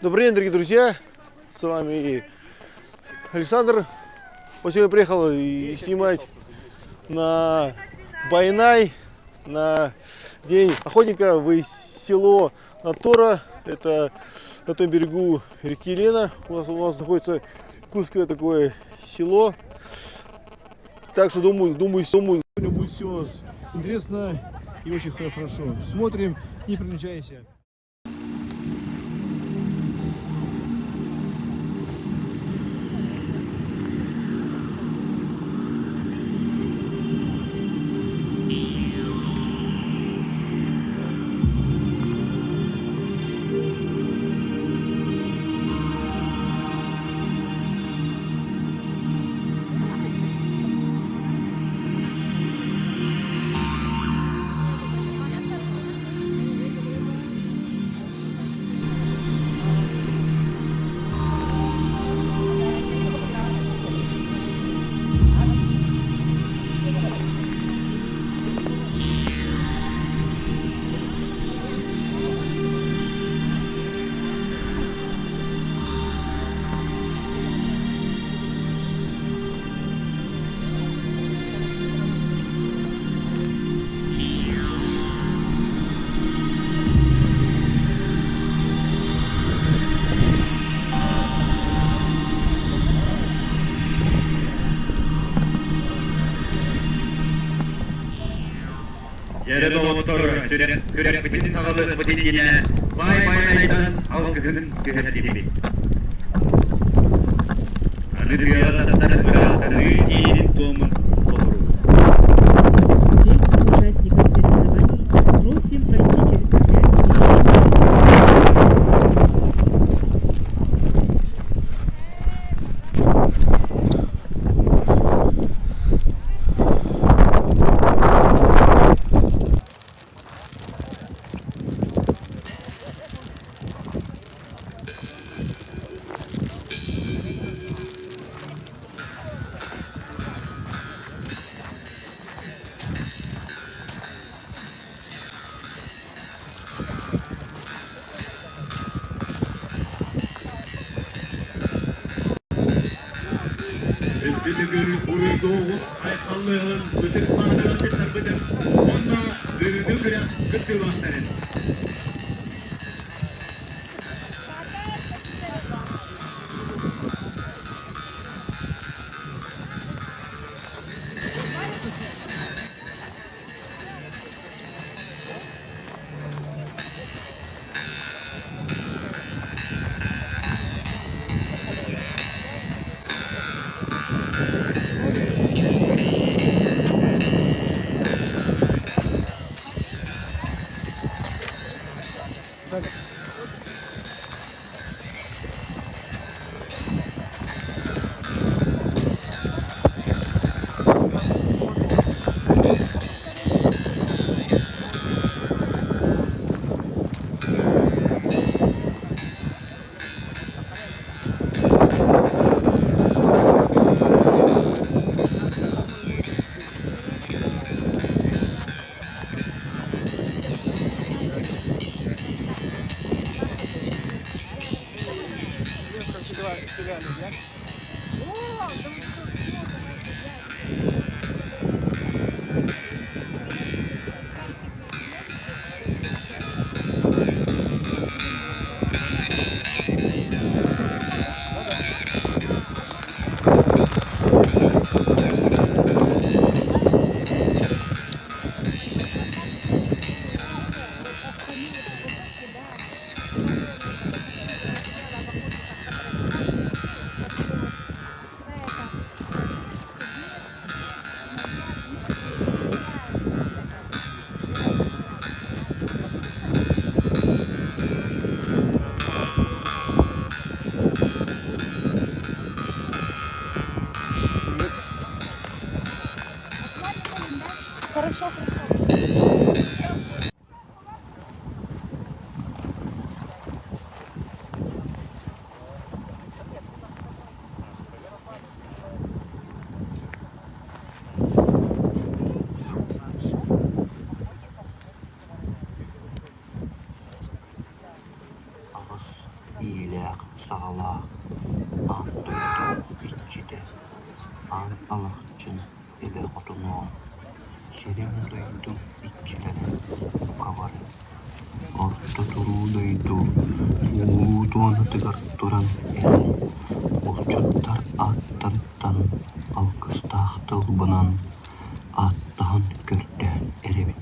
Добрый день, дорогие друзья, с вами Александр. Вот сегодня приехал и снимать на Байнай, на День охотника в село Натора. Это на том берегу реки Лена. У нас находится узкое такое село. Так что думаю, сегодня будет все интересно и очень хорошо. Смотрим, не переключайся. Yarı doktor kürekbeti sağlık budinine bay baylaydan algıhın gühetlibi. Anı dünyada sarıklarasını yüzeyinin doğumun olur. Всех участников соревнований просим пройти через отряд Üstünü kuruyduğu ayakkabılığın bütün parçaları sarpıdır. Onda ürünü gören kıtır bahserin. iyileğ sağlağı, an duydu iççide, an alakçın ele otunu, serin duydu iççilere, kavarı, orta turu duydu, uğduğunu tıgır duran elin, ulçuttar attırıttan, alkıstağ tılbınan, attağın körden erebin.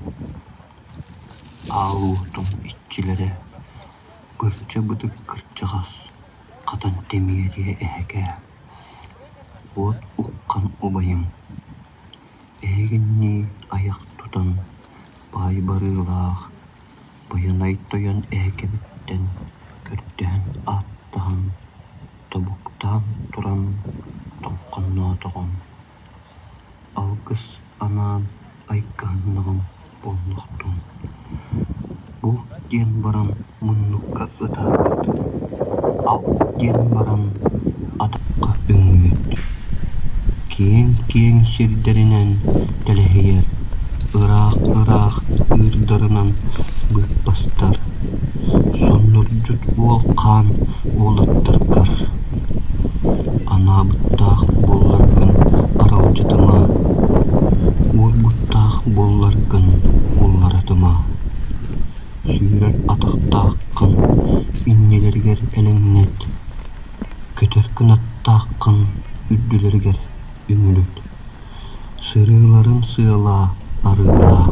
Ağutum iççilere, gırça bıdık kırçağız, katan temiyeriye eheke, ot uqqan obayım, eginni ayak tutan, bay barılağ, bayanay toyan eheke bitten, körden attağın, tabuktan turan, tonqanna toğum, algıs anan aykanlığım bolluqtun. Bu diyen baran munnukka ıtağıt, al diyen baran atakka üngüt. Kiyen sirderinen teleheyer, ırak ırdarınan büyük bastar. Sonurcut volkan olattarkar. Ana bıttağ bollargın aralcadıma, ur bıttağ bollargın ollaradıma. Süüren ataktağın innelerger elennet, köterkün attağın üddülerger ümülüt. Sırıların sığla arıla.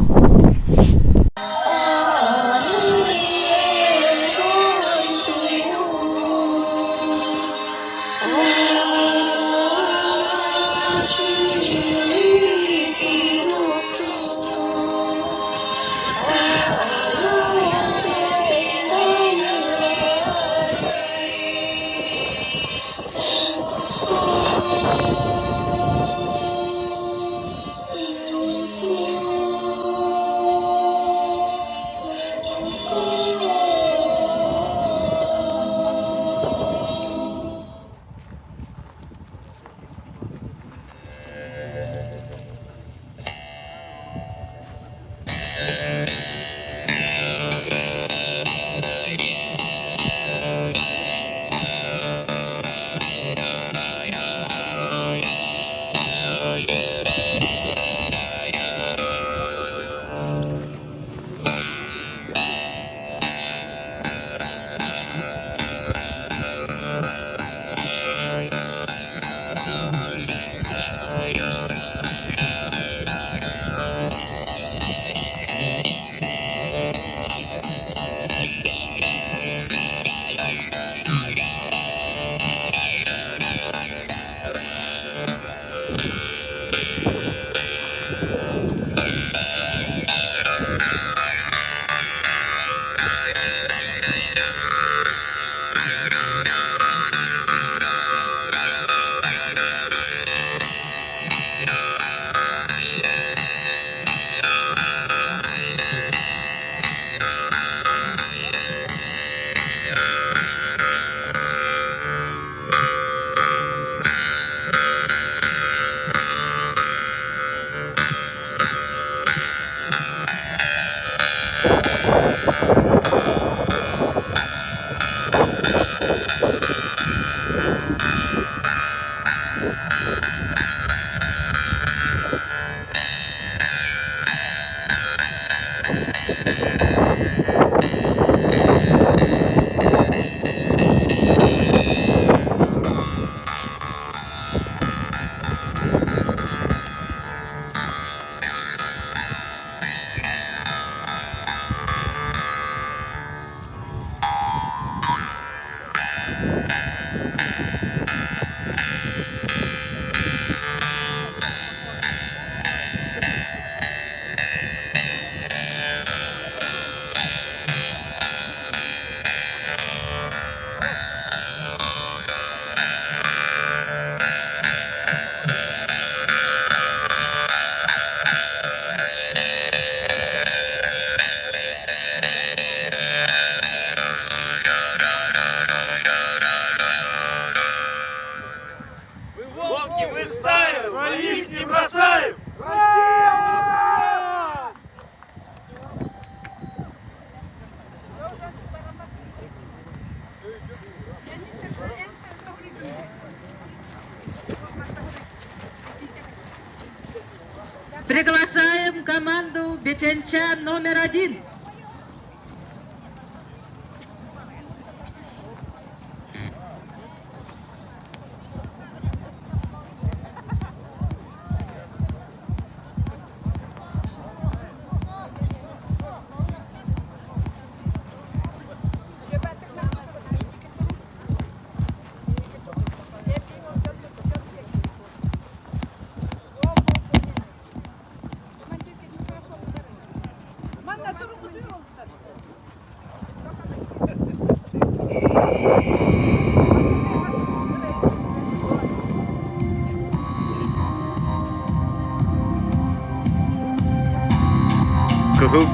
Приглашаем команду Беченча номер 1.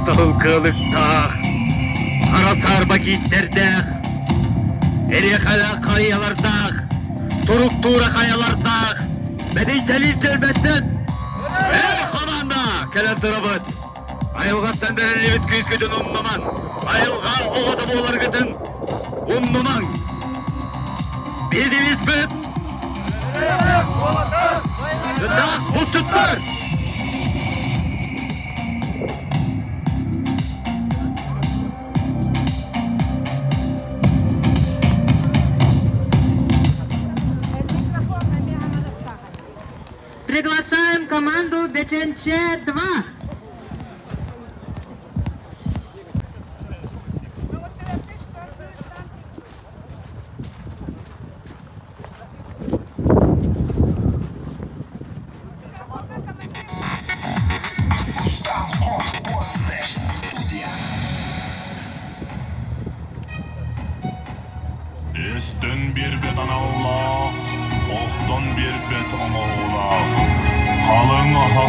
Kıhıl kılıkta, kara sarma gizlerde, eriyakala kayalarda, turuk tuğra kayalarda, beni celil gelmezden. Ey komanda, kelem tarafın. Ayılgattan da elivit küz güdün unlaman. Ayılgan oğada boğular güdün unlaman. Bildiniz mi? Gıda bu tuttur. Приглашаем команду Беченче 2. Üstün bir bet Allah, ohtun bir bet oğlak. Kalın aha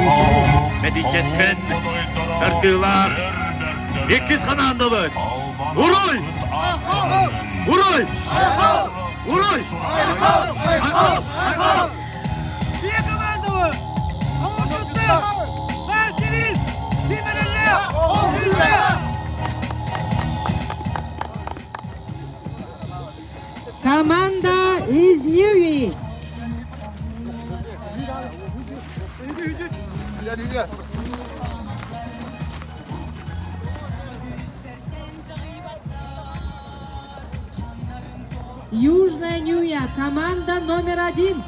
Mediketten, dörtlüğüler, ikiz kanandalı. Vuruy! Vuruy! Vuruy! Via comando! Martiniz! Команда из Ньюи. Южная Ньюя, команда номер 1.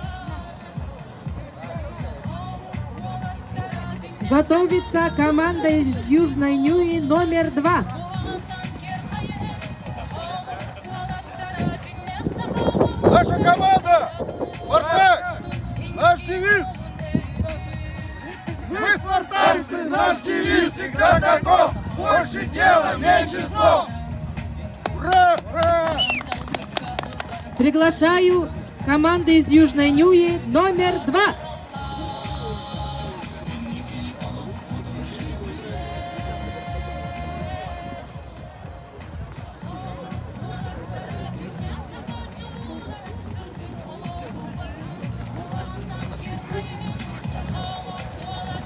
Готовится команда из Южной Ньюи номер 2. Наша команда! Спартак! Наш девиз! Мы спартанцы! Наш девиз всегда таков! Больше дела, меньше слов! Ура! Ура! Приглашаю команду из Южной Ньюи номер 2.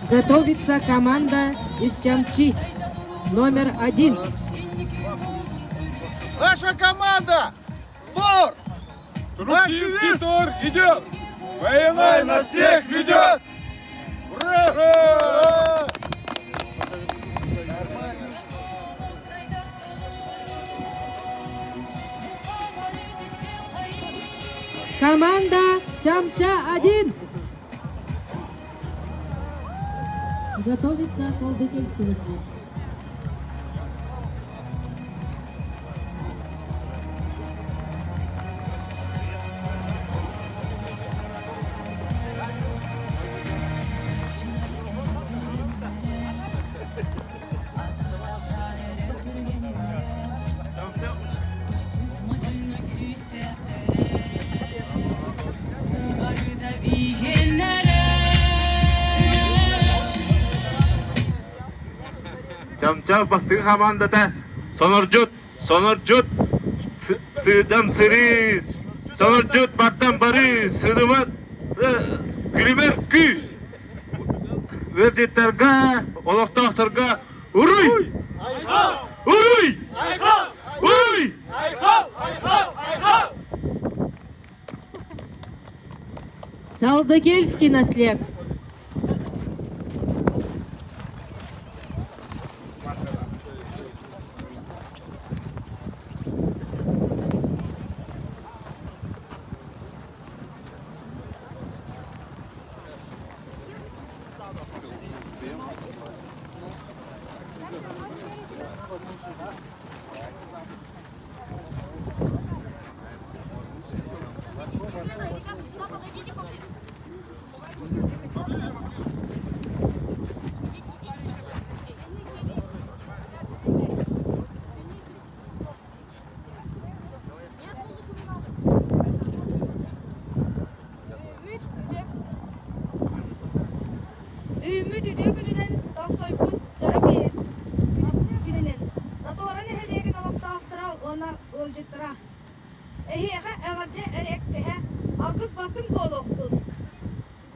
Готовится команда из Чамчи номер 1. Наша команда! Тур! Наш девиз! Тур идет! Военная Нас всех ведет! Ура! Ура! Команда Чамча 1. Готовится Колдыкельский наследник. Çamça bastığı hamandata sonorcut, sığdam sırı, sonorcut battan barı, sığdımat, gülümer küs. Vercetlerga, olaktahtırga, uruy! Uruy! Uruy! Салдыкельский наследник. Ümmü düdüğü gününden tavsoykun döröke gününden. Natoran eheliyegin alıp tağıttıra, ona ölcüttüra. Ehiyeğe evade erektehe, alkız bastın boluktun.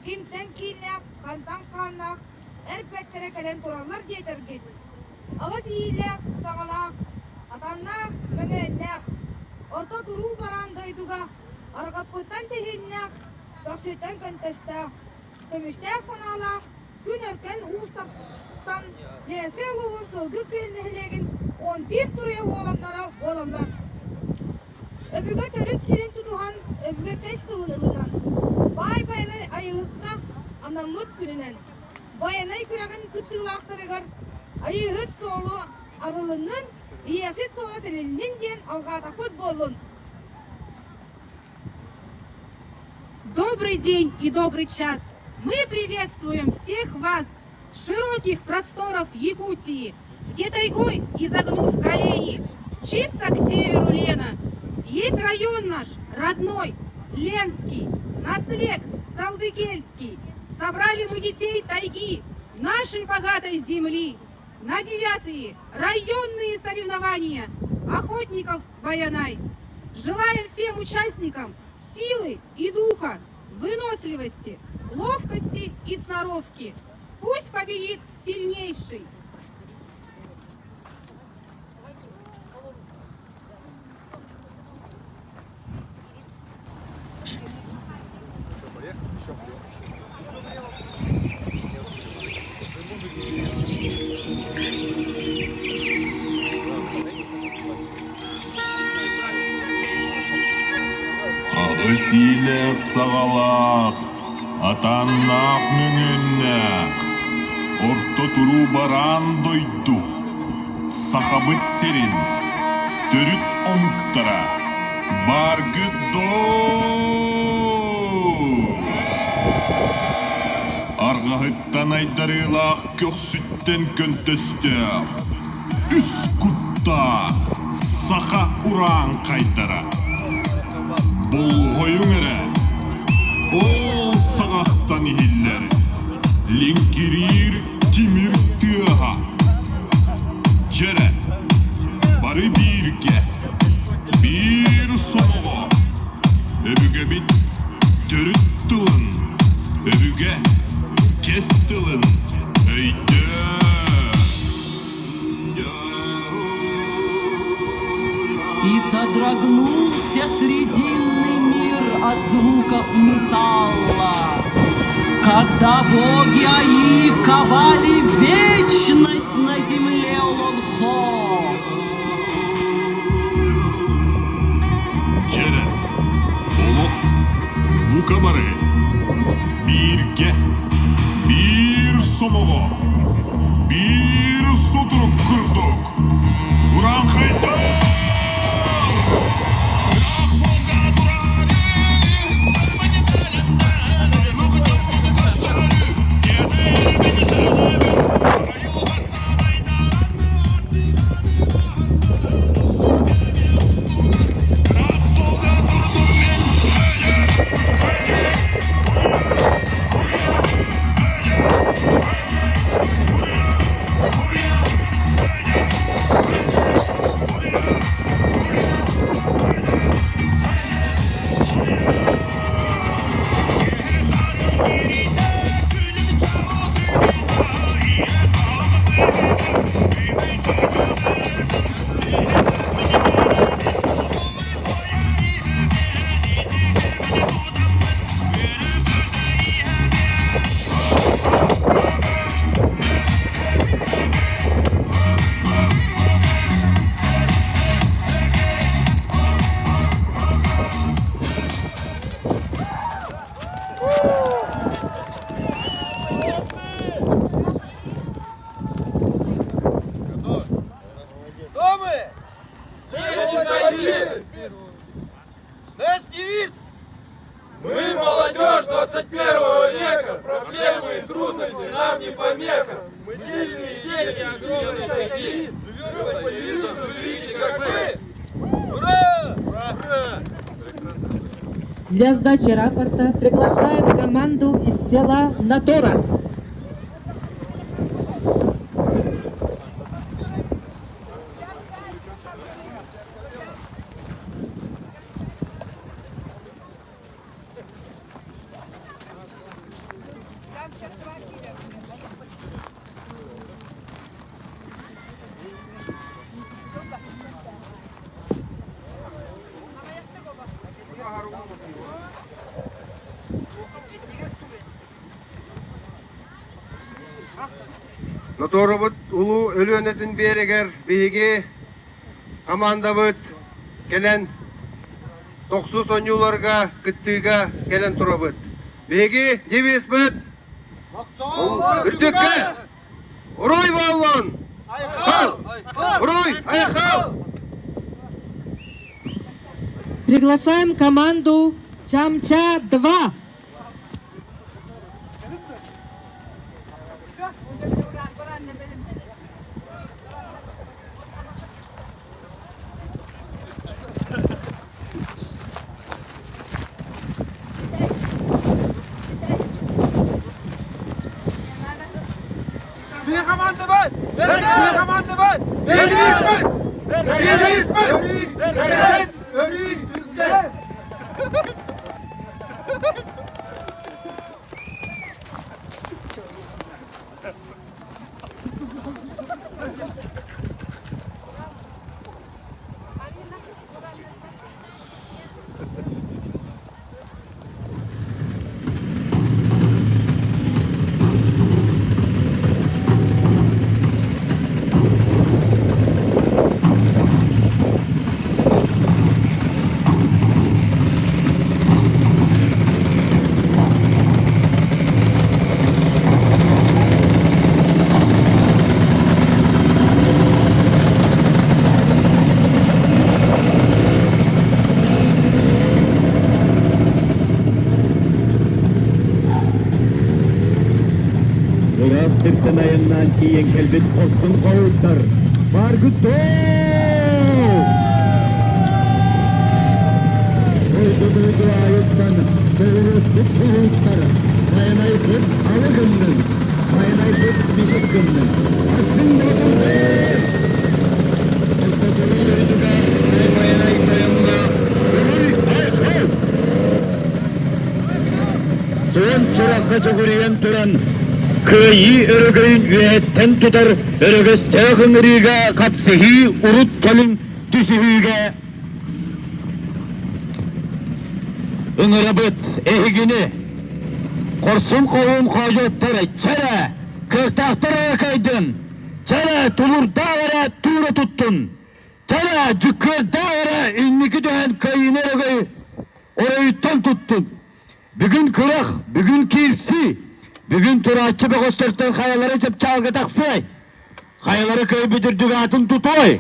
Kimden kiyinlek, kandan kanlak, erpektere kelen kurallar getirgin. Ağız iyilek, sağalak, atanlar mengenlek. Orta duru baran doyduga, argapıtan tehinnek, taksüten köntestek. Kömüştek sanalak, gün erken uğustaktan lese oluğun sılgı köylehilegin 11 turaya oğlanlara oğlanlar. Öbürge törüt silin tutuhan, öbürge teş kılınılından. Bay bayana ayılıkta anamlık gününen. Bayanay küreğin kıttığılaktarıgar, ayıhıt soğlu arılının, iyesit soğlu telinin diyen algatapıt bolun. Добрый день и добрый час! Мы приветствуем всех вас с широких просторов Якутии, где тайгой, изогнув колени, мчится к северу Лена. Есть район наш родной, Ленский, наслег Салдыкельский. Собрали мы детей тайги, нашей богатой земли, на 9-е районные соревнования охотников Баянай. Желаем всем участникам силы и духа, выносливости, ловкости и сноровки. Пусть победит сильнейший. Ağısıyla sağalak, atannak nününnek, orta turu baran doydu, sakabıt serin, törüt omktara, bargı Argahıttan aydarılak, köksütten köntöstök, üst kutta, saka uran kaytara. Bolgoyun ere, ol sağaktan ihiller, linkirir timir tığaha. Cere, barı birge, bir soğuğa, öbüge bit, törüt tılın, öbüge kes tılın, öyde. И содрогнулся срединный мир от звуков металла, когда боги Аи ковали вечность на земле Олонхо. Cere, oluk, bu kabarı, birge, bir somoğu, bir soturuk kurduk, Kur'an kaydı. Кто мы? Дети тайги! Наш девиз: мы молодежь 21 века, проблемы Проблемы и трудности нам не помеха. Мы сильные дети, огромные такие. Живем по телевизору, видите, как мы. Ура! Ура! Для сдачи рапорта приглашаем команду из села Натора. Notorobut ulu ölünetin bereger beyge komandabıt gelen 90 yıllarga kıttıga gelen turabıt. Beyge devis bıt. Ürtükke. Uroy ballon. Ayakal. Uroy ayakal. Приглашаем команду Чамча-2. Bir komanda ben! Bir komanda ben! Verdiğiniz mi? Verdiğiniz mi? Verdiğiniz mi? Ulan sırtın ayından kiyen kelbet korksun kovutlar. Var güttü! Uydu duydu ayıptan, doğru süt kovutlar. Kayanay süt alıgından, kayanay süt bisikından. Aksın bakıldı! Ortadoğru yürüdüga, kayanay kayanına. Uruy ayıkıl! Soğan surakka soğurayan turan, kıyı örgüyün üyetten tutar, örgüste hıngırıga kapsıhi urut kelin tüsühüge. Hıngırabıt ehigini, korsun kovum kojottara, çara, kırtahtara kaydın, çara tulur dağara tuğra tuttun, çara cükkör dağara inniki döhen kayın örgüyü, orayı tam tuttun. Bugün kırak, bugün kirsi, bugün turaççı bir gösterdiğin hayaları cep çalgı taksay. Hayaları köy bitirdik atın tutoy.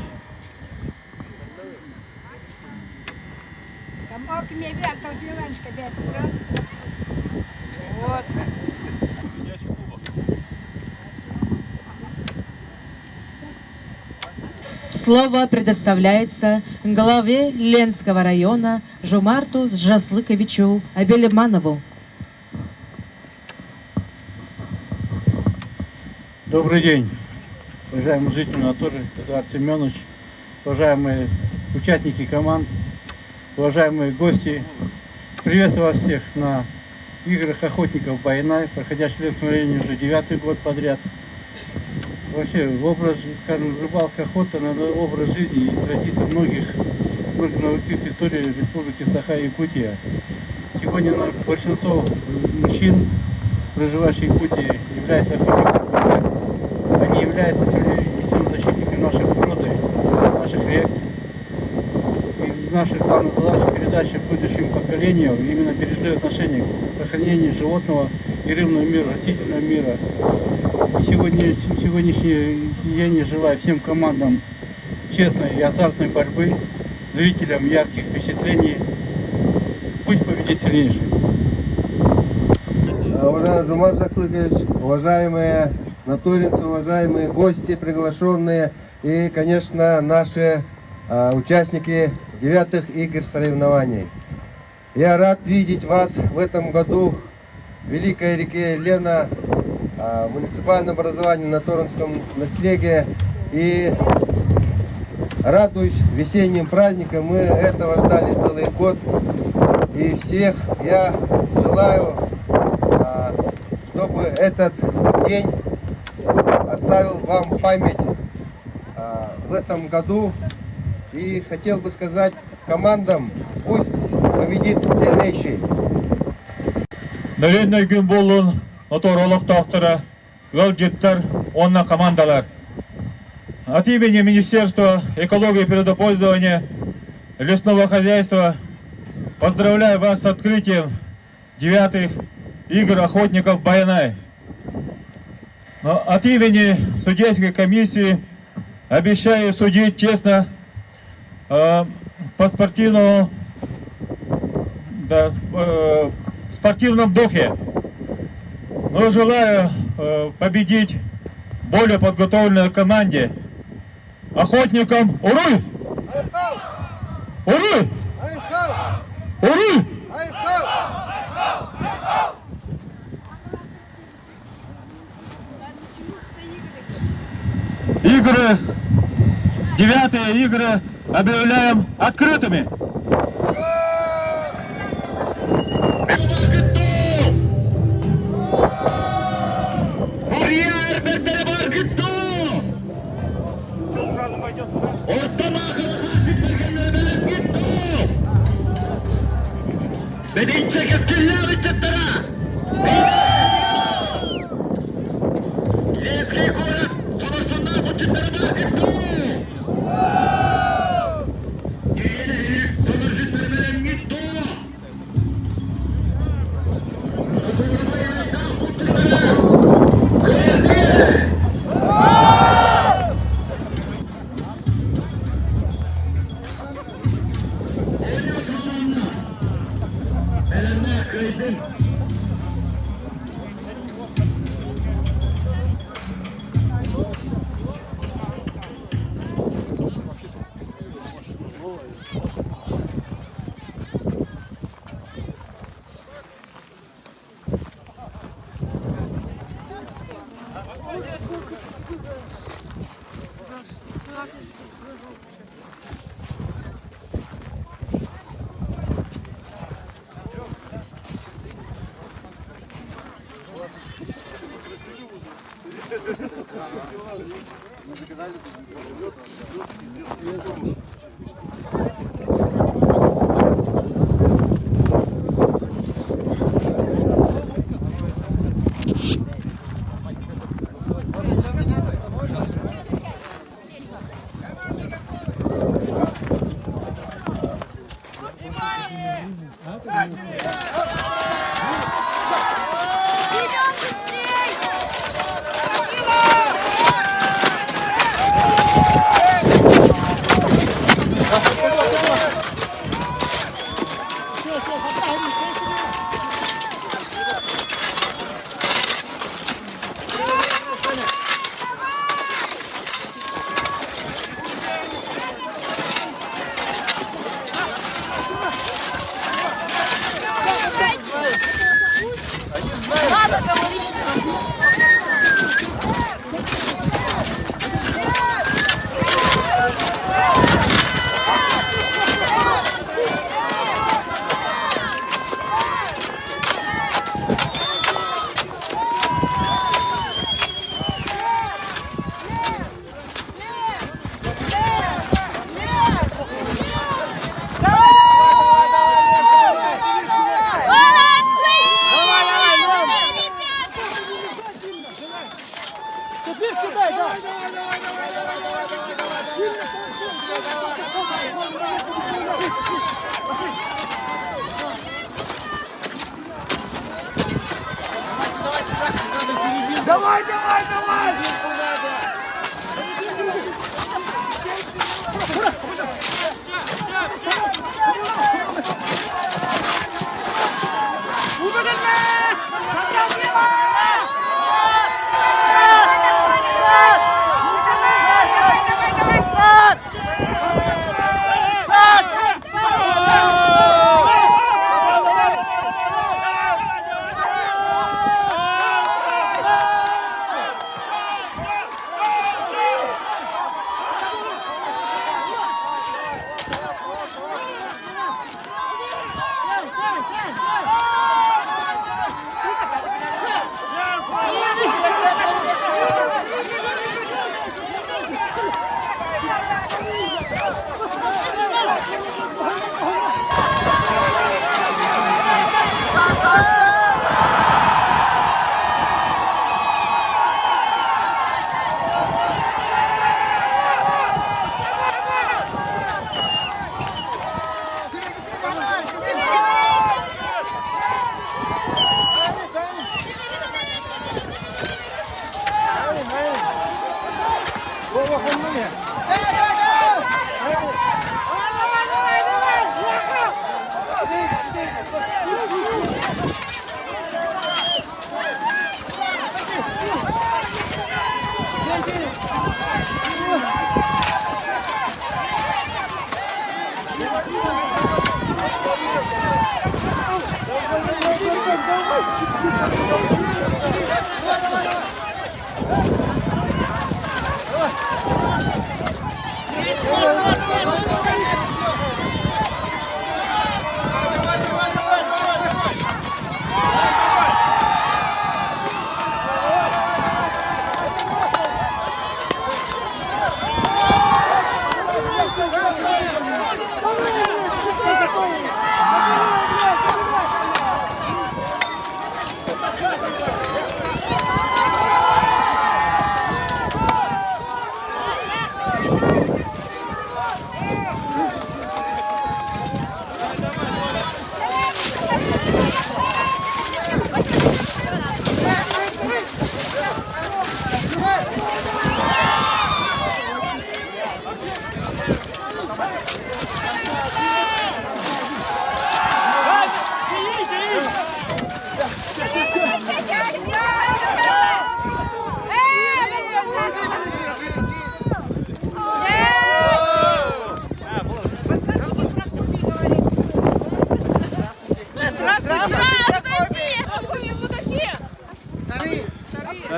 Слово предоставляется главе Ленского района Жумарту Жаслыковичу Абелиманову. Добрый день, уважаемые жители Наторы, Эдуард Семенович, уважаемые участники команд, уважаемые гости. Приветствую вас всех на играх охотников Байнай, проходящих в Ленском районе уже 9-й год подряд. Вообще, образ, скажем, рыбалка, охота, надо образ жизни и традиции многих территорий Республики Саха-Якутия. Сегодня большинство мужчин, проживающих в Якутии, являются охотниками. Они являются сегодня защитниками нашей природы, наших рек. И наша главная задача передачи будущему поколению именно бережливое отношение к сохранению животного и рыбного мира, растительного мира. И сегодняшний день я желаю всем командам честной и азартной борьбы, зрителям ярких впечатлений. Пусть победит сильнейший. уважаемый Жумар Жаксыкович, уважаемые натуринцы, уважаемые гости, приглашенные и, конечно, наши участники 9-х игр соревнований. Я рад видеть вас в этом году в Великой реке Лена, муниципальном образовании на Торунском наследии. И радуюсь весенним праздникам. Мы этого ждали целый год. И всех я желаю, чтобы этот день оставил вам память в этом году. И хотел бы сказать командам, пусть победит сильнейший. Нөлөндө күн болуун оторолук доктора, өлжеттер, онна командалар. От имени Министерства экологии и природопользования, лесного хозяйства поздравляю вас с открытием 9-х игр охотников Баянай. Но от имени судейской комиссии обещаю судить честно, по спортивному, в спортивном духе. Но желаю победить более подготовленной команде. Охотникам Уруй! Уруй! Уруй! Игры, 9-е игры объявляем открытыми.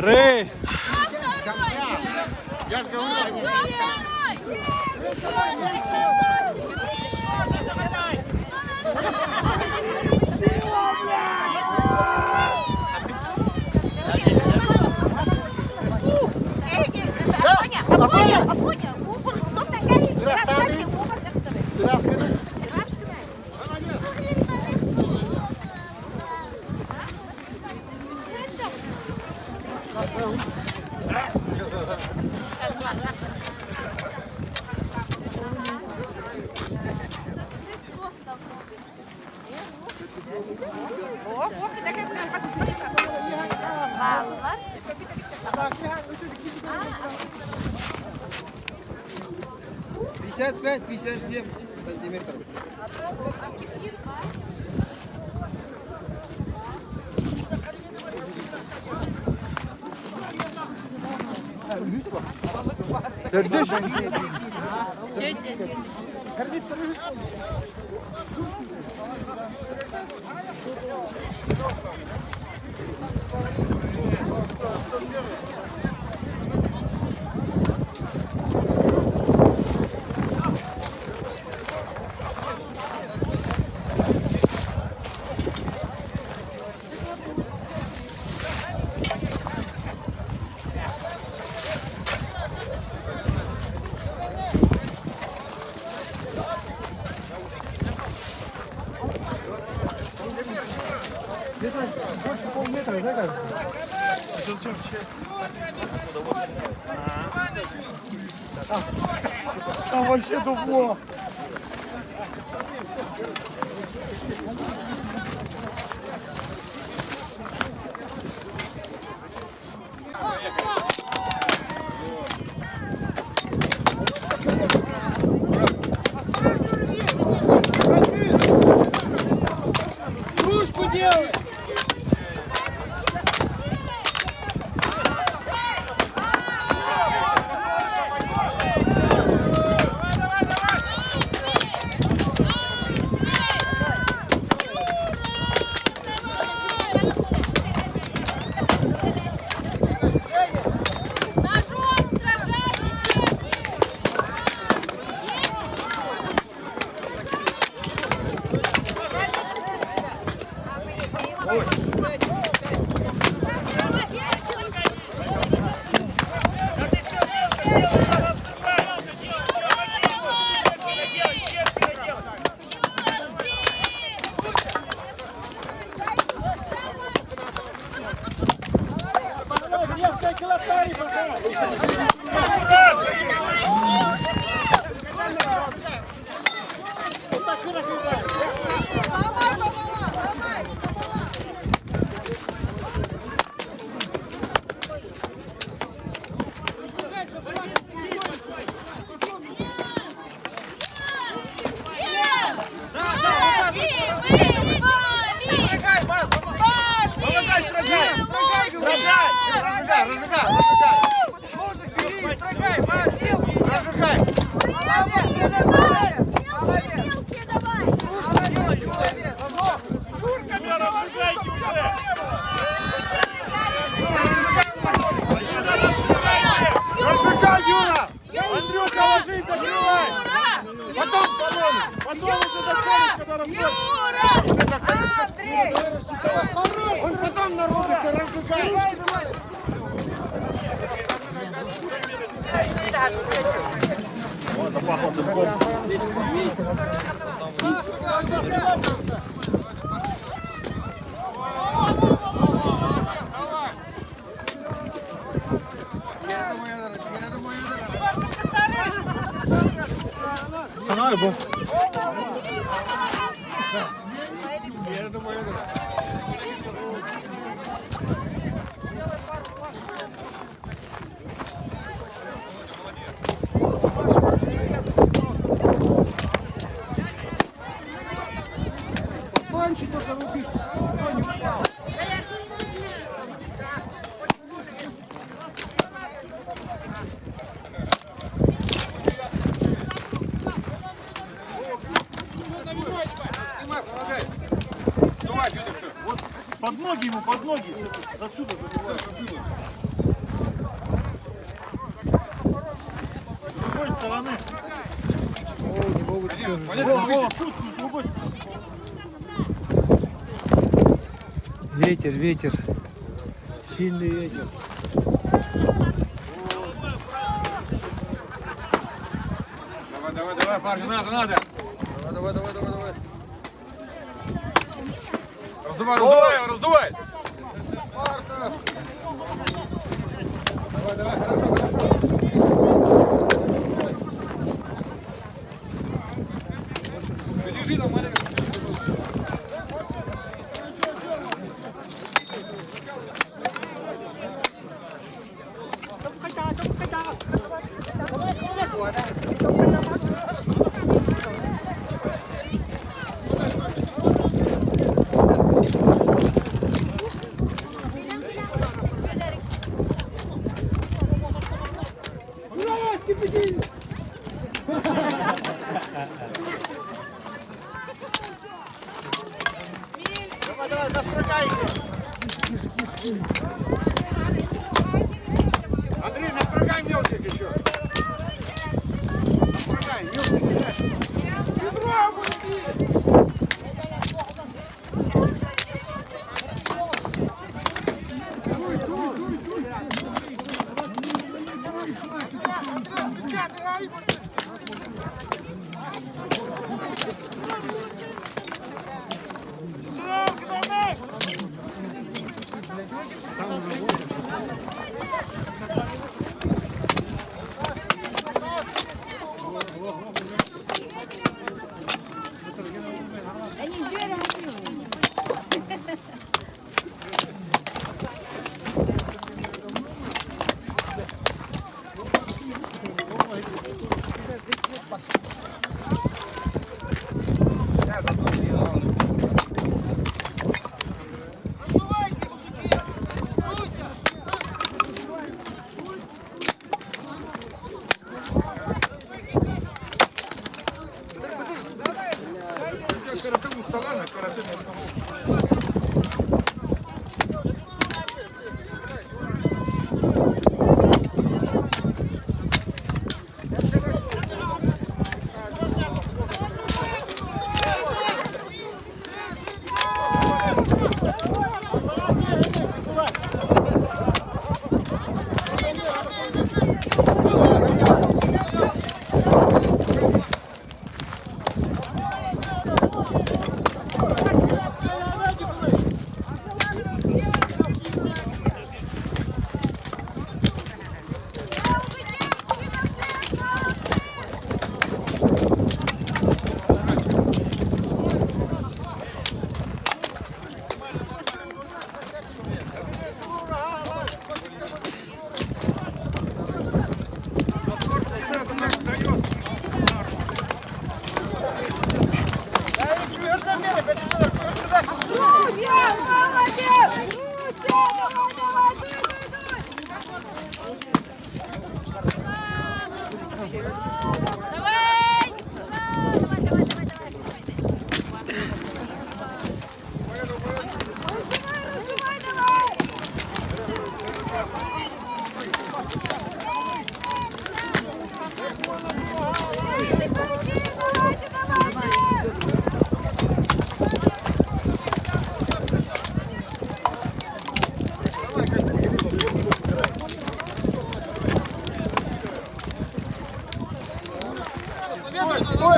Рэй! Пятьдесят 57 сантиметров. Больше полметра, да, как? Там вообще дупло. Кружку делай! Под ноги ему, под ноги. Отсюда забивай. Ветер, ветер. Сильный ветер. Давай, парни, надо. Давай. Раздувай. Давай, хорошо. Подержи там маленько. Давай, настрогай. Андрей, настрогай мелких еще. Настрогай, мелких.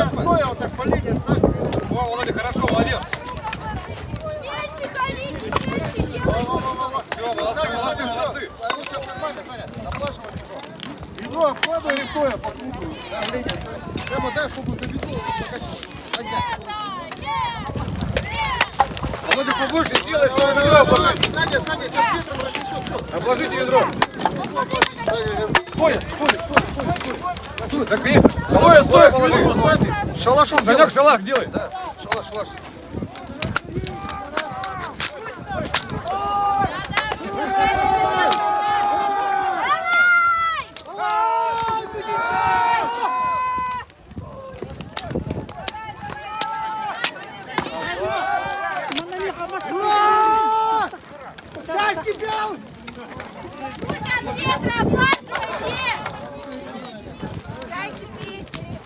Стоя, вот так по линии ставь. О, Володя, хорошо, молодец. Все, молодцы. Сейчас нормально, Саня. Оплашивай ведро, обкладывай и стоя по кругу. Прямо дай, чтобы до ведро покатить. Володя, побольше сделай, чтобы ведро обложить. Саня, сейчас ветром разнесет. Обложите ведро. Стоя. Так, конечно. Стоя, к ведру, ставьте. Шалашом делай. Санек, шалах делай. Да, шалаш.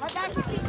Вода кипит.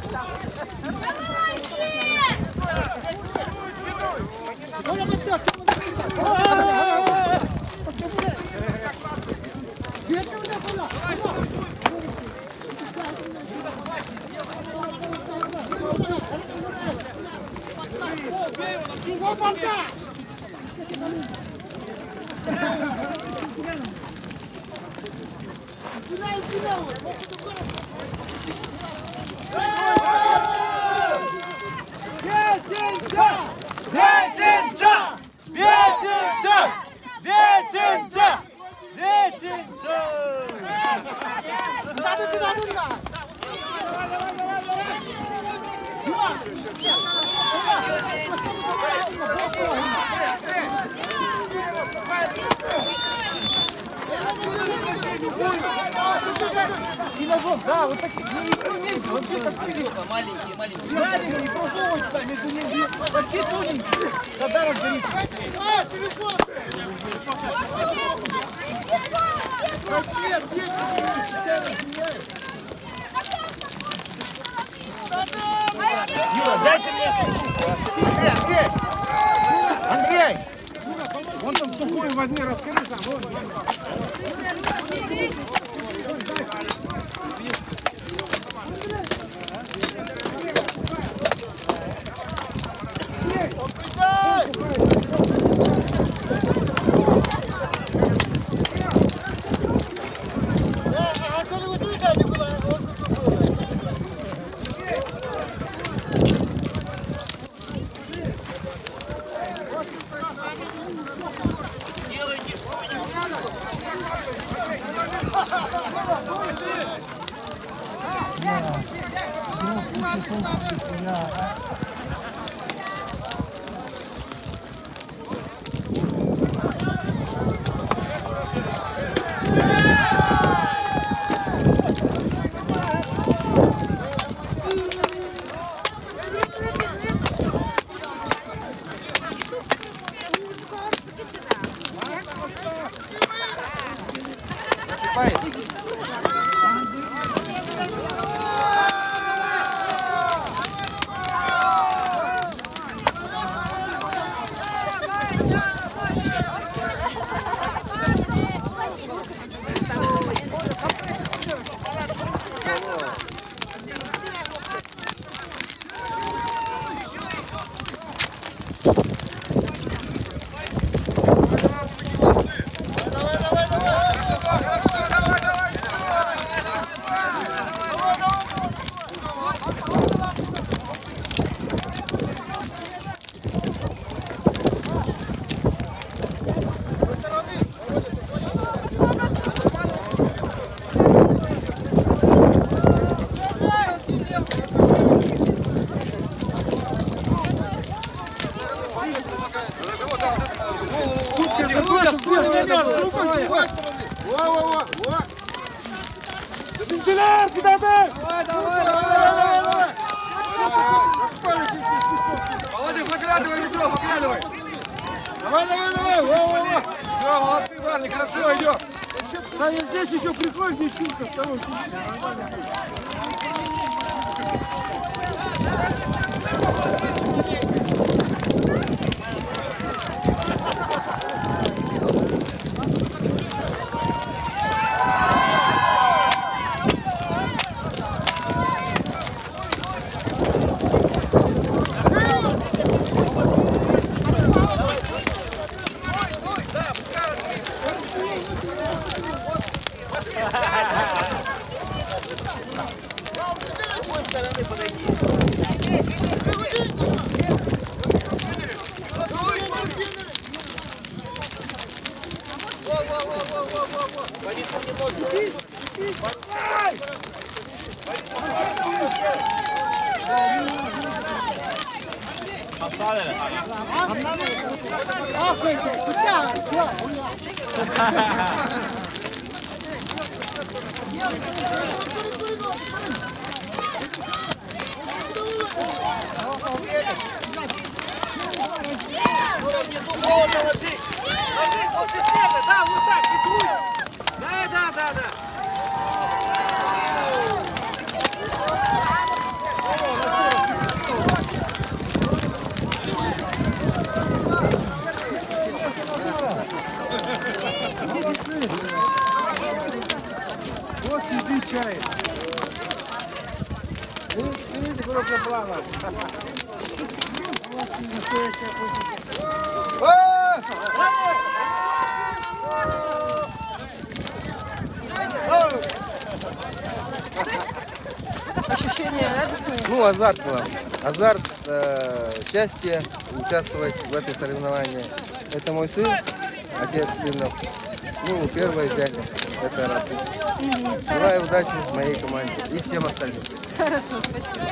Да, вот такие, вообще так маленькие, маленькие, не просовывайте там между ними, вообще тоненькие, тогда разберитесь. Юра, дайте мне Андрей! Андрей! Вон там сухой возьми, расскажи там, вон. Володя, заглядывай, ведро, заглядывай. Давай, давай, давай, во-во-во. Все, молодцы, парни, хорошо идет. Саня, здесь еще приходишь, не чутка, с тобой. Вот иди чай. Видите, крупный план. Ощущение радостное? Ну, азарт был. Азарт, счастье участвовать в этой соревновании. Это мой сын, отец сынов. Ну, первый дядя. Это рад. Желаю удачи моей команде и всем остальным. Хорошо, спасибо.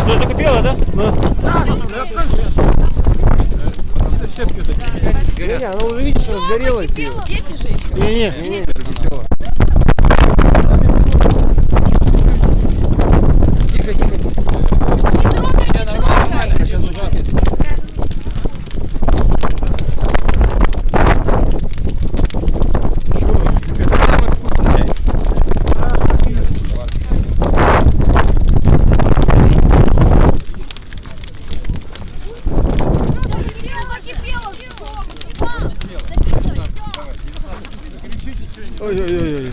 Что, закипело, да? Не, она уже видишь, что сгорелась. Дети же еще. Не-не. Ой-ой-ой.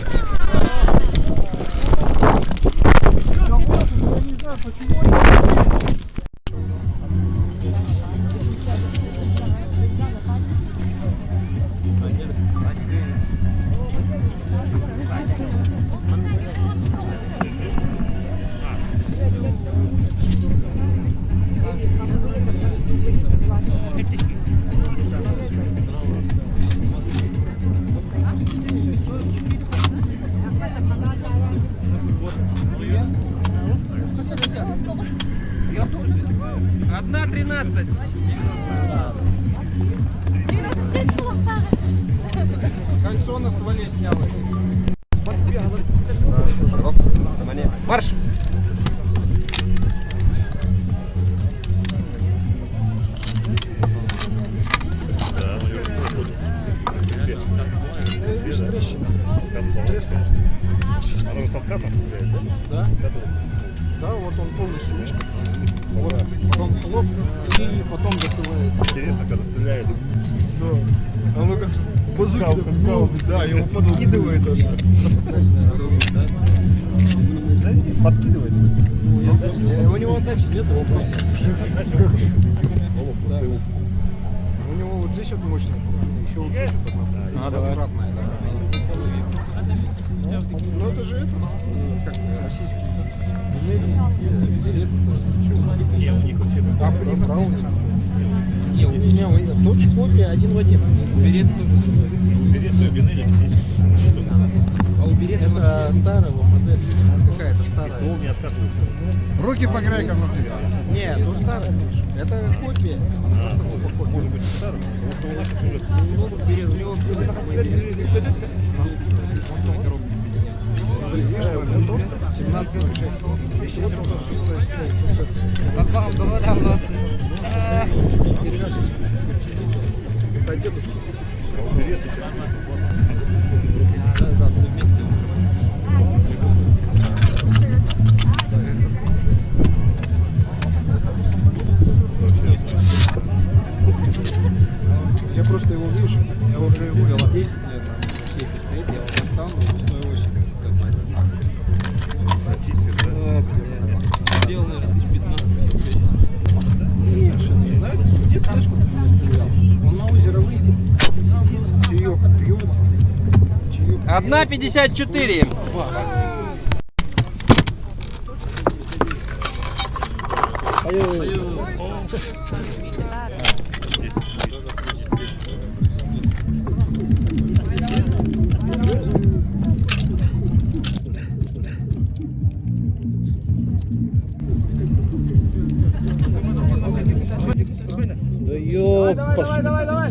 Кольцо на стволе снялось. Марш! лоб и потом досылает. Интересно, когда стреляет. Да. Оно как базуки, да, его подкидывает аж. Подкидывает. У него отдачи нет, его просто... Да. У него вот здесь вот мощная пружина, еще вот здесь вот одна возвратная. Ну это же это, как российский берет. Не, у них вообще... Браун. Не, у меня тот же копия один в один. Берет тоже. Берет и Бинелли здесь. А у Берет это старая модель. Какая-то старая. Ствол не откатывается. Руки по грейкам внутри. Нет, то старая. Это копия. Просто копия. Может быть старая, потому что он очень служит. Берет, у него видишь, 1706. 1706 строй. Как вам говорят, это дедушки. Да, вместе. Я просто его, видишь, я уже его 10 лет на сейфе стоит, я его достану весной осенью. Сделал, наверное, 1015 рублей. Меньше, не знаю, дед, знаешь, как он стрелял? Он на озеро выйдет, сидит, чаек пьет. 1,54. Да ёпта. Давай.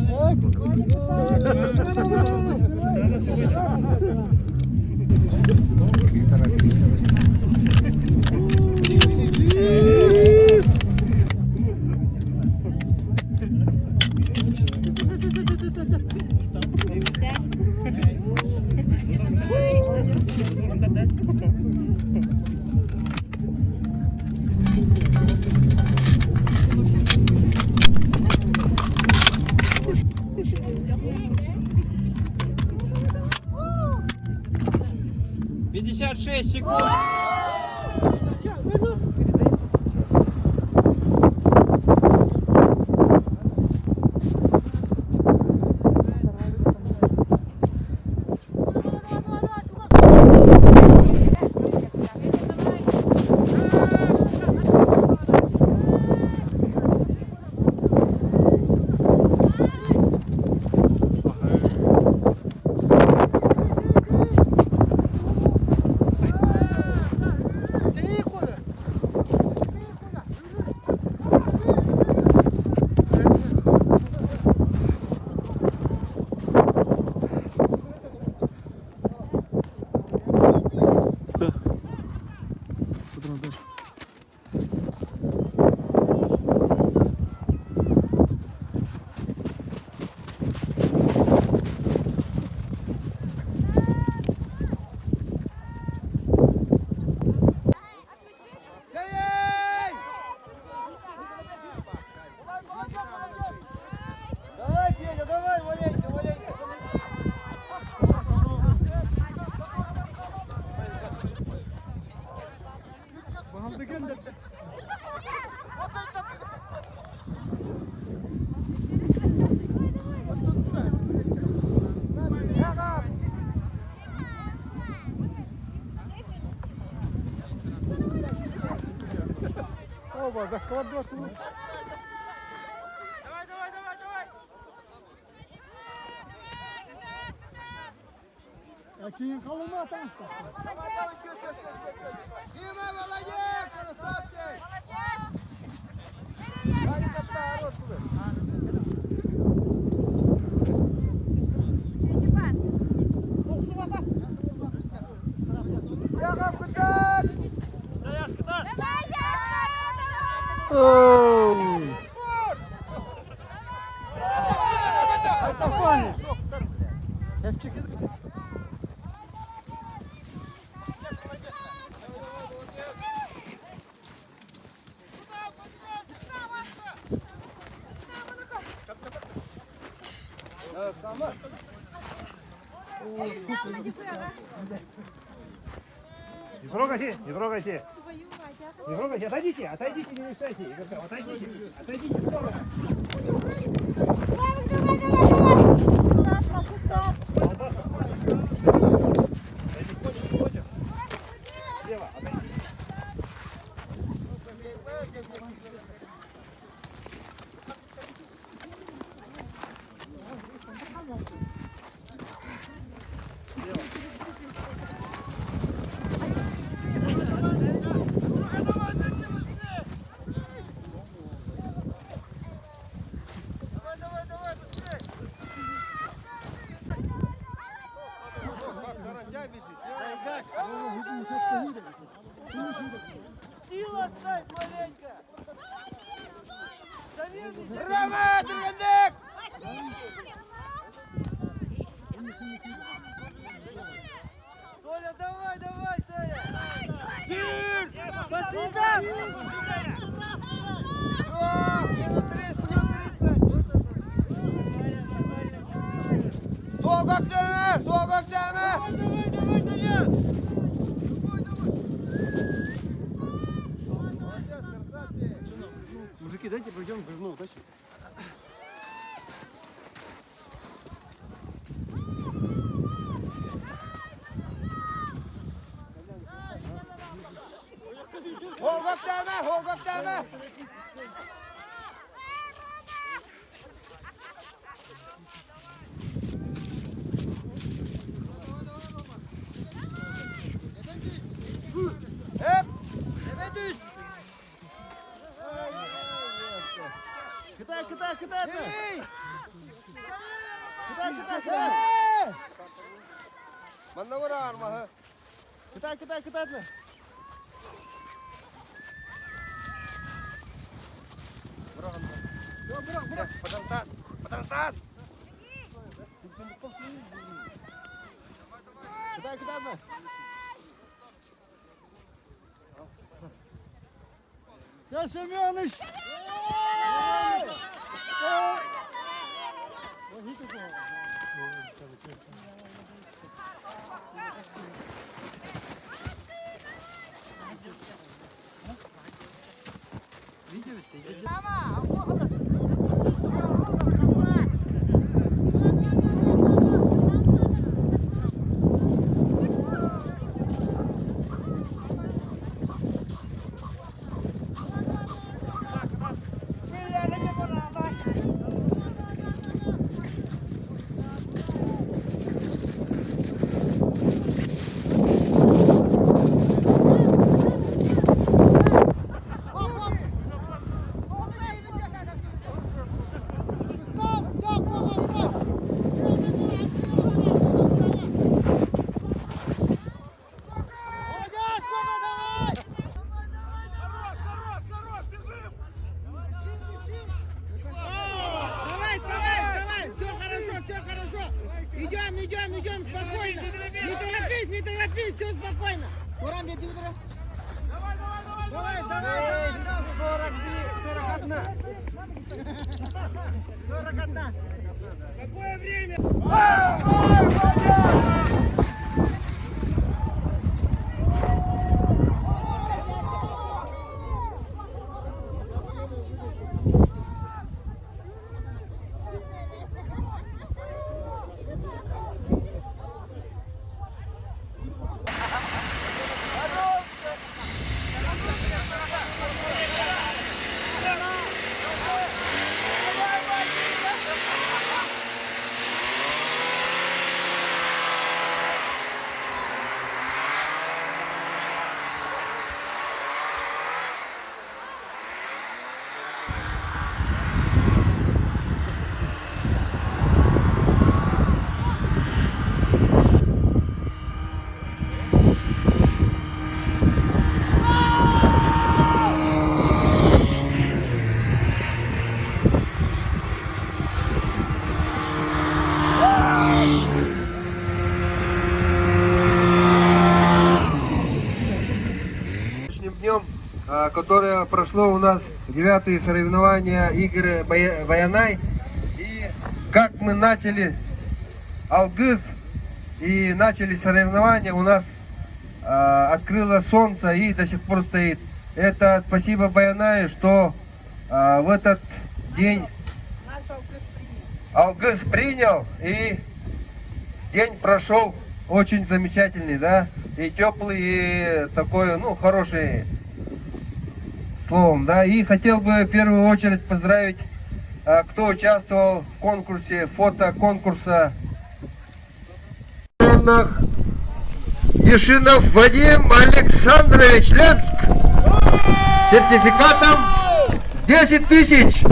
Оба, да квадрат лучше. Какие колуна там что? Дима, молодец! Красавчик! Это фаниш. Не трогайте, не трогайте. Не трогайте, отойдите, отойдите, не мешайте. Игорь, отойдите, отойдите в сторону. Слева, отойдите. Сила ставь маленько! Гранат, Рендек! Толя, давай, давай, Толя! Тир! Спасибо! Минут 30! Sol kaptanı! Sol kaptanı! Давай, Толя! Мужики, дайте пройдем бревно, дальше. Gol kaptanı! Gol kaptanı! Hep! Evet düz! Кидай, кидай, кидай! Эй! Кидай, кидай, кидай! Bana vur arma. Кидай, кидай, кидай! Подрантас! Подрантас! Кидай, кидай! Я Семенович! Идем, спокойно. Не торопись, все спокойно. Урам, я тебе Давай, 41. Какое время? Днем, которое прошло у нас 9-е соревнования игры Баянай. И как мы начали Алгыз и начали соревнования, у нас открыло солнце и до сих пор стоит. Это спасибо Баянаю, что в этот день Алгыз принял, и день прошел очень замечательный, да, и теплый, и такой, ну, хороший словом, да. И хотел бы в первую очередь поздравить, кто участвовал в конкурсе, фотоконкурса. Ешинов Вадим Александрович, Ленск, сертификатом 10 тысяч.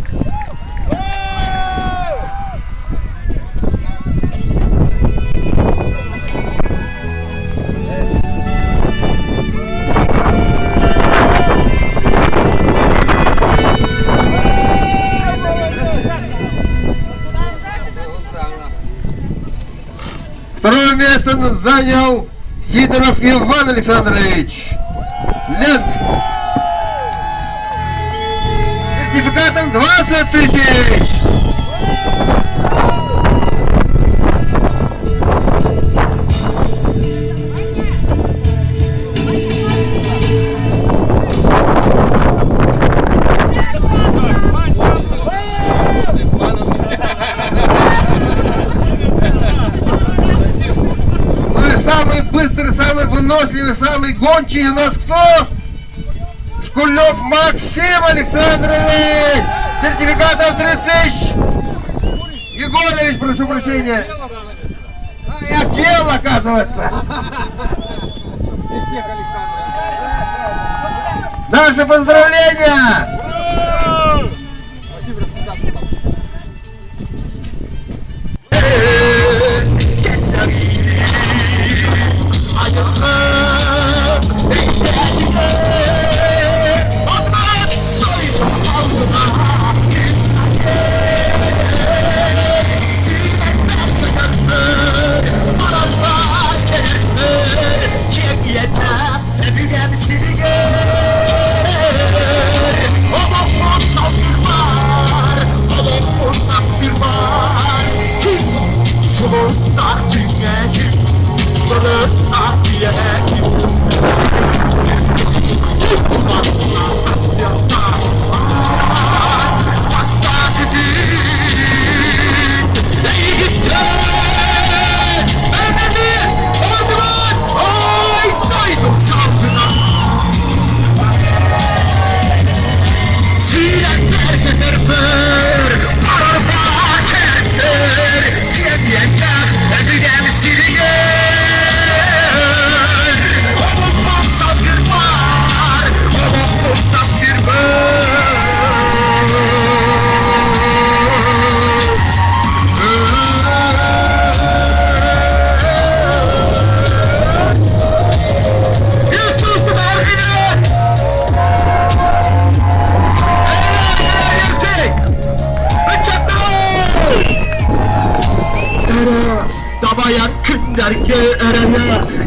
Второе место занял Сидоров Иван Александрович, Ленск, сертификатом 20 тысяч. Самый быстрый, самый выносливый, самый гончий у нас кто? Шкулев Максим Александрович! Сертификатом 30 тысяч! Егорович, прошу прощения! Я Гел, оказывается! Наши поздравления!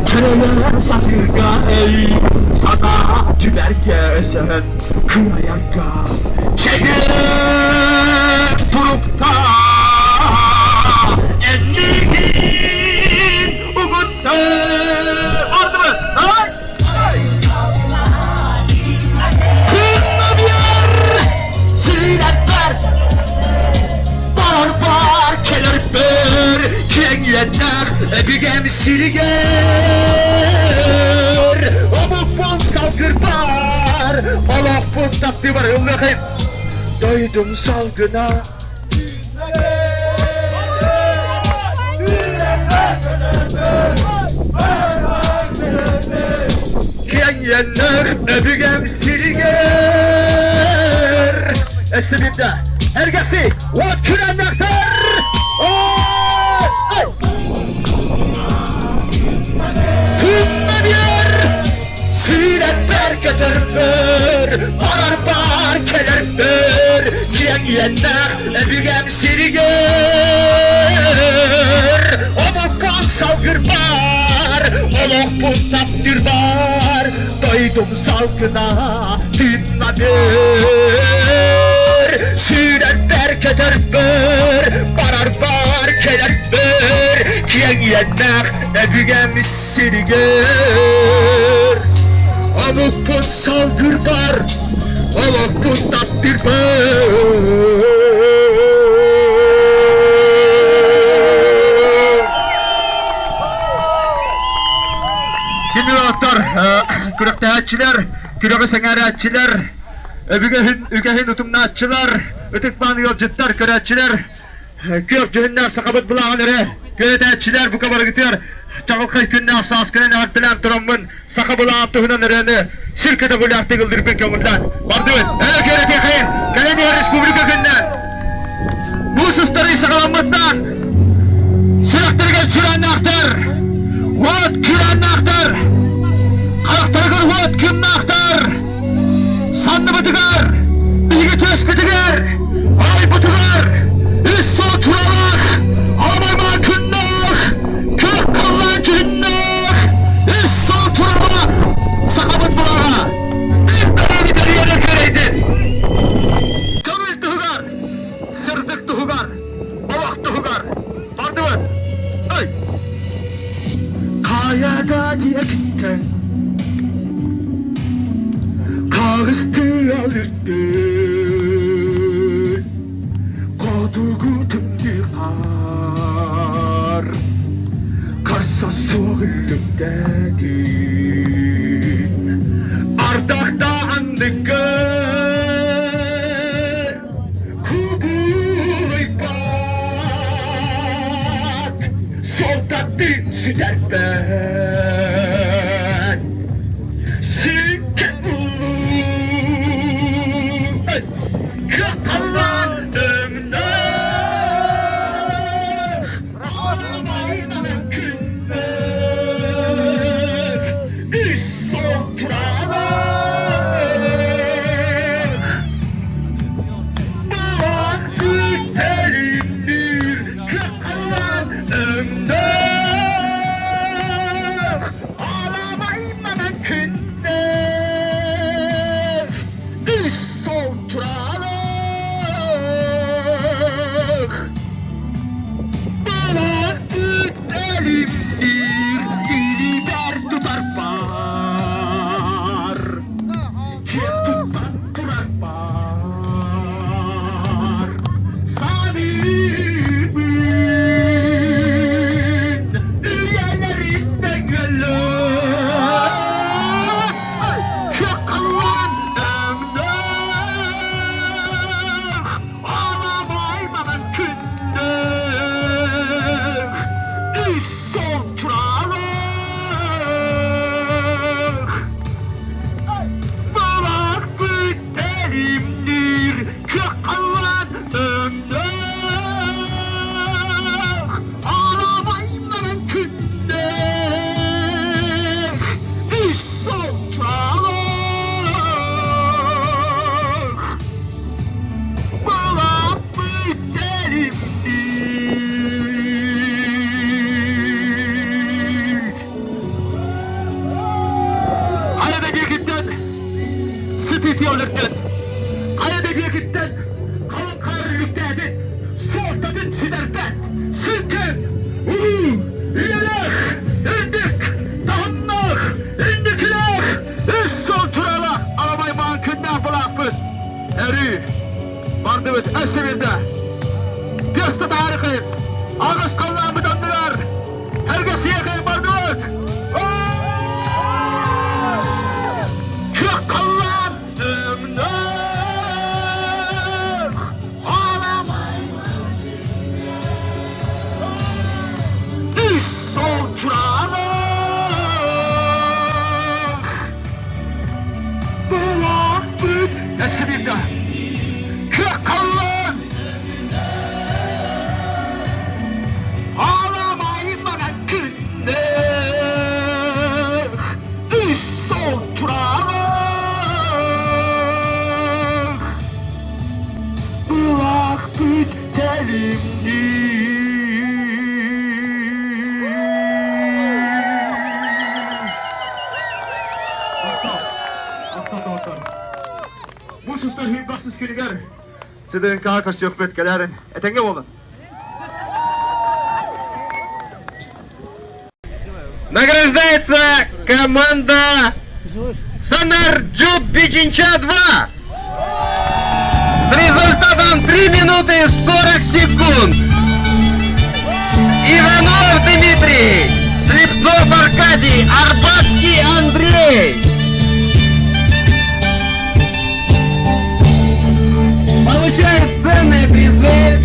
Kereye satırga ey sana tüberge sen kıyarga çekip durup da elliğin umutta oldu mu? Kırma bir yer sinirler barar bar keler ber kenyeler ebigem siliger Amok fon salgır bar Allah fon tatlı var ömrüm doydum salgına kenyeler ebigem siliger esimimde ergesi vat küren naktar Tümme bir yer Siretler getirber Arar bar kelerber Giyenler Ebigem siriger Amok kan salgır bar Amok pun tapdir bar Doydum salgına Dinlenir Siretler getirber Arar bar kiyen yennak ebügen siriger Amuktun salgır bar Amuktun tattir bar Şimdi doktor, kürükteğetçiler, kürükü sengeretçiler, ügehin utumnaatçılar, ötükmanı yolcutlar, köretçiler, kürük cühünler, sakabıt bulağınları, köretçiler bu kabarı gidiyor. Çağılkay günne asas günne naktilen turamın, sakabılağın tuhunan ürünü, sirkete bulakta gıldır bir kömürden. Vardın, körete kayın, Kalemiye Respublika günden. Bu sustarı sakalanmaktan, sürektirigen sürenli aktar. What kürenli aktar. Karaktergir what kümni aktar. Sandı bıtıgar. Bilgi töz bıtıgar. Ay bıtıgar. İsso çuralak. Amayman künnok. Kök kallan künnok. İsso çuralak. Sakabıt bulağa. İlmeni bir yere köreydin. Kömül tıhıgar. Sırdık tıhıgar. Ovak tıhıgar. Vardı mı? Ay. Kayada diye gittin Kağıztı alırdın Kodugu tümdü kar Karsa soğulluk dedin Ardakta andıkın Kubuy kat Soldattın süderben Sinke Kakalan ömrüm Ağlamayla mümkünler İsson kiralar Bak gütelimdir Kakalan ömrüm Ağlamayla mümkünler İsson kiralar Bak gütelimdir İliber tutar var Kim tutan durar var Sanimin Üyelerinden gelir Kökallan ömrüm Ağlamayma mümkündür İsson çuralık Bırak gütelimdir Kökallan ömrüm Ağlamayma mümkündür İsson çuralık Bırak gütelimdir Kayadaki gittin Stiti olurdun Kayadaki gittin Kalın karlılıktaydın Soğutladın siderden Sirken Ulu İyelek İndik Dağınlık İndikilek İsson çuralak Alamay mankından bulakpın Eri Vardıvıt Esemir'de Piyasta tarihim Ağız kallamı dandılar Herkesi yakayım vardıvıt Kök kallam ömrüm Ağlamay İsson çuralık Bulak büt Esemir'de Kök kallam Ağlamayma mümkündür İsson çuralık Bırak bütelimdir Bu suslar hübbaksız kürüger Sıdığın kağa karşı yok betgelerin Etenge olun Награждается команда Санарджут Бичинча 2 с результатом 3 минуты 40 секунд. Иванов Дмитрий, Слепцов Аркадий, Арбатский Андрей. Получают ценные призы.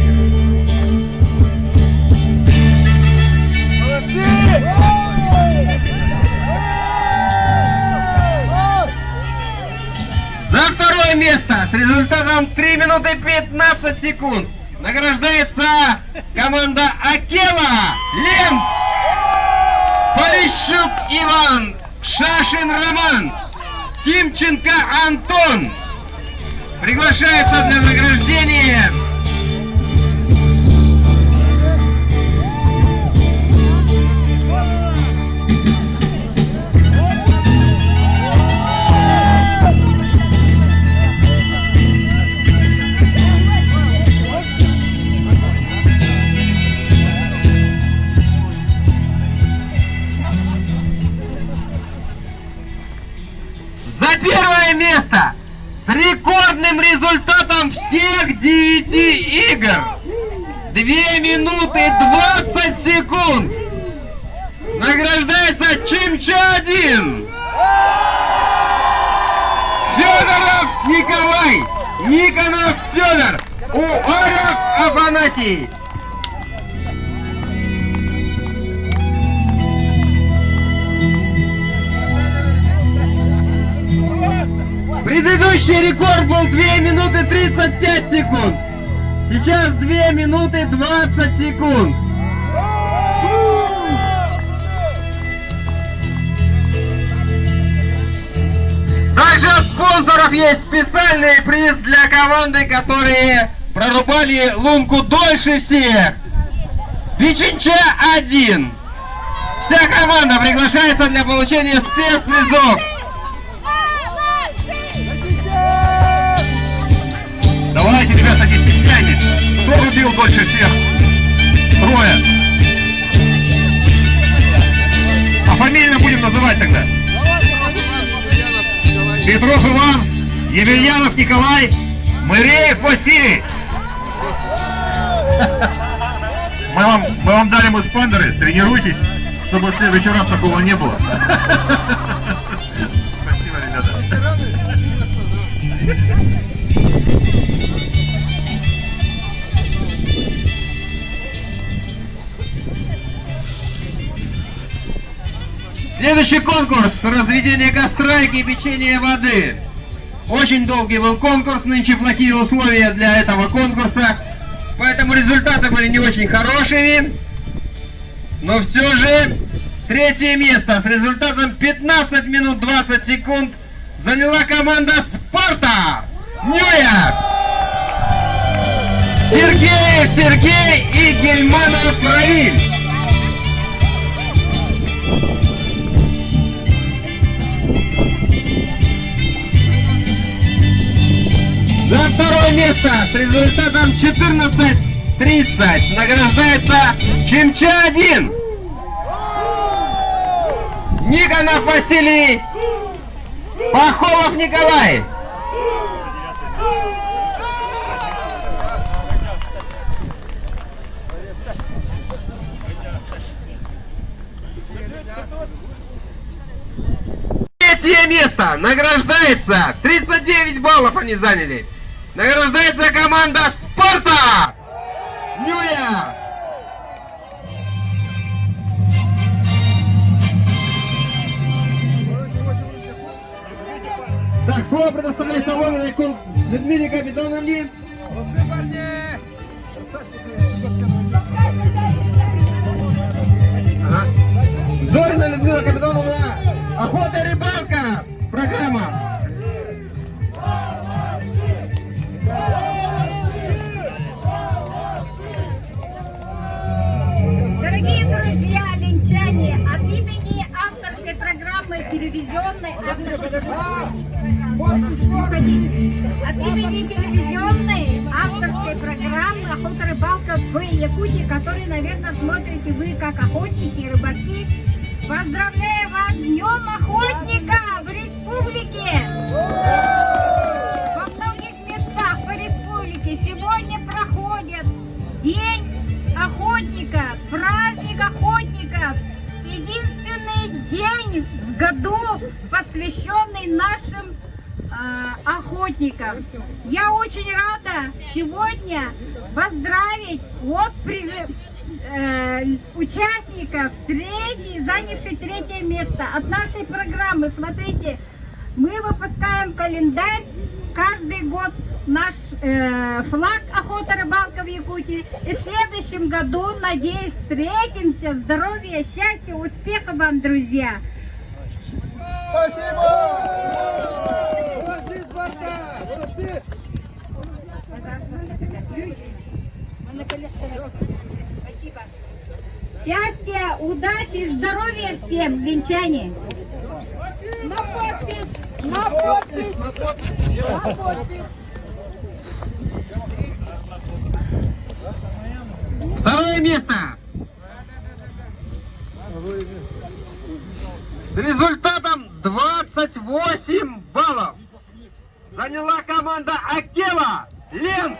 За второе место с результатом 3 минуты 15 секунд награждается команда Акела Ленц, Полищук Иван, Шашин Роман, Тимченко Антон. Приглашается для награждения за первое место с рекордным результатом всех 9 игр. 2 минуты 20 секунд. Награждается Чимча-1. Федоров Николай. Никонов Федор. Уаров Афанасий. Предыдущий рекорд был 2 минуты 35 секунд. Сейчас 2 минуты 20 секунд. Также от спонсоров есть специальный приз для команды, которые прорубали лунку дольше всех. Бичинча-1. Вся команда приглашается для получения спецпризов. Давайте, ребята, не стесняйтесь. Кто рубил дольше всех? 3. А фамильно будем называть тогда. Петров Иван, Емельянов Николай, Мыреев Василий. Мы вам дали эспандеры, тренируйтесь, чтобы в следующий раз такого не было. Спасибо, ребята. Следующий конкурс — разведение костра и кипячение воды. Очень долгий был конкурс, нынче плохие условия для этого конкурса, поэтому результаты были не очень хорошими. Но все же 3 место с результатом 15 минут 20 секунд заняла команда Спарта Нью-Йорк. Сергеев Сергей и Гельманов Равиль. За второе место с результатом 14:30 награждается Чимча-1. Никонов Василий, Пахомов Николай. Третье место награждается, 39 баллов они заняли. Награждается команда Спарта Нью-Йорк. Так, слово предоставляется Лониной Людмиле Капитоновне. Зорина Людмила Капитоновна. Охота и рыбалка. Программа. Дорогие друзья, ленчане, от имени авторской программы телевизионной авторской программы «Охота-рыбалка» в Якутии, которую, наверное, смотрите вы как охотники и рыбаки. Поздравляю вас с Днем Охотника в республике! Во многих местах по республике сегодня проходит День охотника, праздник охотников. Единственный день в году, посвященный нашим охотникам. Я очень рада сегодня поздравить участников, занявших 3-е место от нашей программы. Смотрите, мы выпускаем календарь каждый год, наш флаг охота, рыбалка в Якутии. И в следующем году, надеюсь, встретимся. Здоровья, счастья, успехов вам, друзья! Спасибо. Счастья, удачи, здоровья всем, венчане! На подпись! На подпись! На подпись! Второе место. С результатом 28 баллов заняла команда Акела Ленс.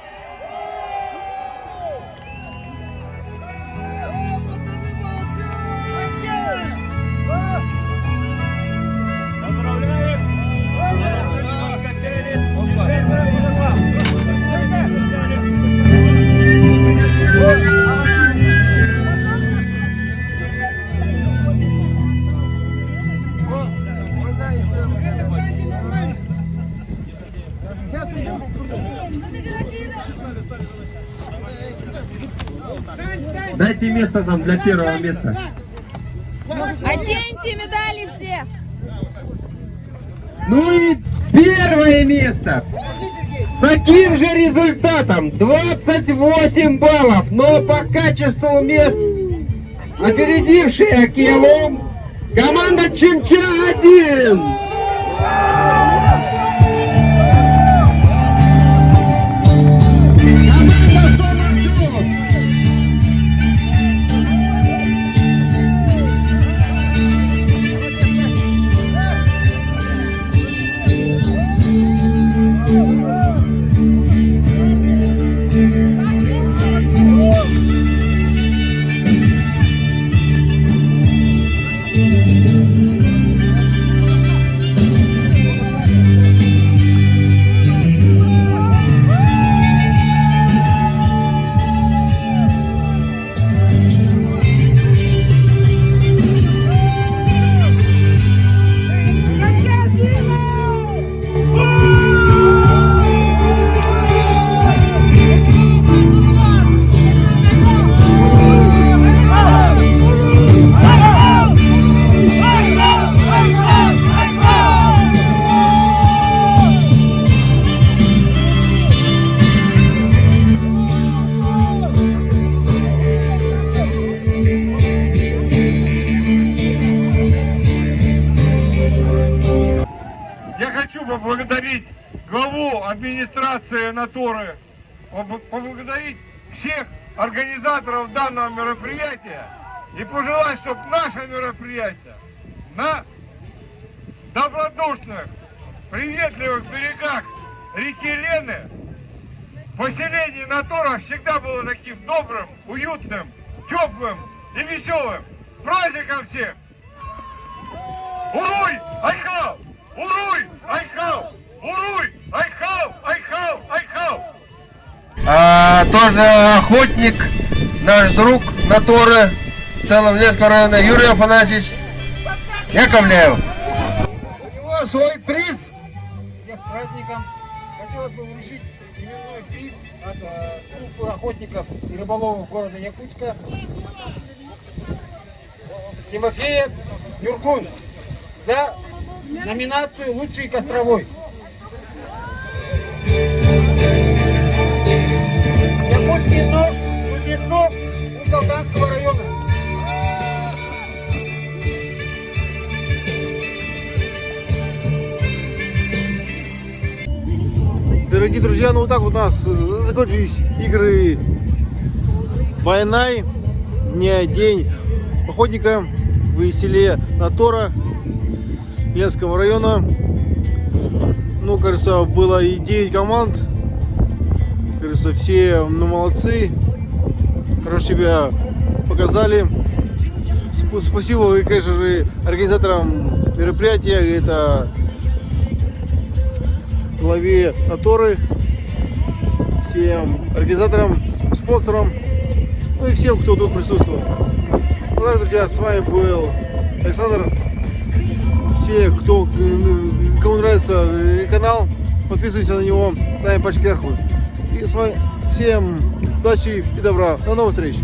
Дайте место там для первого места. Оденьте медали все. Ну и первое место. С таким же результатом 28 баллов, но по качеству мест опередившая Акелу команда Чимча-1. Поблагодарить главу администрации Наторы, поблагодарить всех организаторов данного мероприятия и пожелать, чтобы наше мероприятие на добродушных, приветливых берегах реки Лены, поселение Натора всегда было таким добрым, уютным, теплым и веселым. С праздником всех! Уруй! Айхау! Уруй! Айхау! Уруй! Айхау! Айхау! Айхау! Тоже охотник, наш друг Наторы, в целом Ленского района, Юрий Афанасьевич Яковлев. У него свой приз. Всех с праздником. Хотелось бы вручить именной приз от группы охотников и рыболовов города Якутска. Тимофеев Юркун за номинацию «Лучший костровой». Якутский нож кузнецов Салтанского района. Дорогие друзья, ну вот так вот у нас закончились игры Байнай, день охотника в селе Натора Ленского района. Ну, кажется, было и 9 команд. Кажется, все молодцы. Хорошо себя показали. Спасибо, конечно же, организаторам мероприятия. Это главе Наторы, всем организаторам, спонсорам, ну и всем, кто тут присутствовал. Ну, так, друзья, с вами был Александр. Все, кому нравится канал, подписывайтесь на него, ставим пальчик вверху. И с вами всем удачи и добра. До новых встреч!